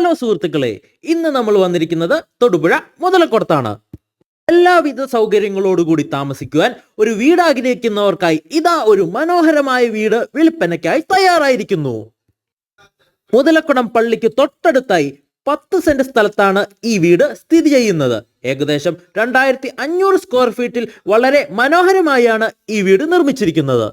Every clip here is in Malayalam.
ഹലോ സുഹൃത്തുക്കളെ, ഇന്ന് നമ്മൾ വന്നിരിക്കുന്നത് തൊടുപുഴ മുതലക്കുളത്താണ്. എല്ലാവിധ സൗകര്യങ്ങളോടുകൂടി താമസിക്കുവാൻ ഒരു വീട് ആഗ്രഹിക്കുന്നവർക്കായി ഇതാ ഒരു മനോഹരമായ വീട് വിൽപ്പനയ്ക്കായി തയ്യാറായിരിക്കുന്നു. മുതലക്കുളം പള്ളിക്ക് തൊട്ടടുത്തായി 10 സെന്റ് സ്ഥലത്താണ് ഈ വീട് സ്ഥിതി ചെയ്യുന്നത്. ഏകദേശം 2500 സ്ക്വയർ ഫീറ്റിൽ വളരെ മനോഹരമായാണ് ഈ വീട് നിർമ്മിച്ചിരിക്കുന്നത്.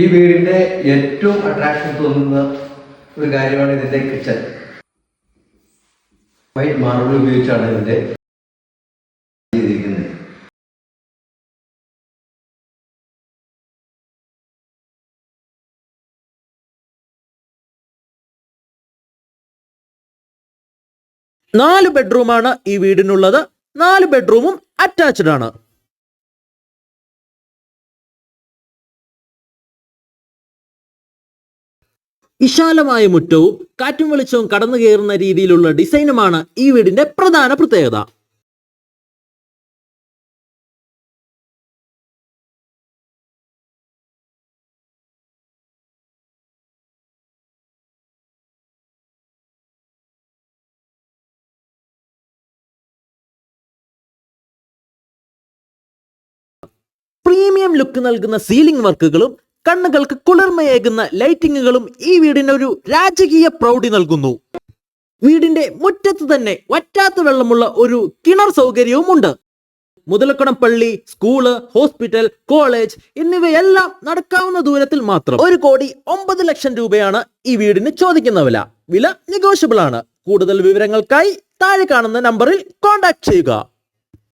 ഈ വീടിന്റെ ഏറ്റവും അട്രാക്ഷൻ തോന്നുന്ന ഒരു കാര്യമാണ് ഇതിന്റെ കിച്ചൺ. വൈറ്റ് മാർബിൾ ഉപയോഗിച്ചാണ് ഇതിന്റെ ചെയ്തിരിക്കുന്നത്. നാല് ബെഡ്റൂമാണ് ഈ വീടിനുള്ളത്. 4 ബെഡ്റൂമും അറ്റാച്ച്ഡ് ആണ്. വിശാലമായ മുറ്റവും കാറ്റും വെളിച്ചവും കടന്നു കയറുന്ന രീതിയിലുള്ള ഡിസൈനുമാണ് ഈ വീടിന്റെ പ്രധാന പ്രത്യേകത. പ്രീമിയം ലുക്ക് നൽകുന്ന സീലിംഗ് വർക്കുകളും കണ്ണുകൾക്ക് കുളിർമയേകുന്ന ലൈറ്റിങ്ങുകളും ഈ വീടിന് ഒരു രാജകീയ പ്രൗഢി നൽകുന്നു. വീടിന്റെ മുറ്റത്ത് തന്നെ വറ്റാത്ത വെള്ളമുള്ള ഒരു കിണർ സൗകര്യവും ഉണ്ട്. മുതലക്കുളം പള്ളി, സ്കൂള്, ഹോസ്പിറ്റൽ, കോളേജ് എന്നിവയെല്ലാം നടക്കാവുന്ന ദൂരത്തിൽ മാത്രം. 1,09,00,000 രൂപയാണ് ഈ വീടിന് ചോദിക്കുന്ന വില നെഗോഷ്യബിൾ ആണ്. കൂടുതൽ വിവരങ്ങൾക്കായി താഴെ കാണുന്ന നമ്പറിൽ കോൺടാക്ട് ചെയ്യുക.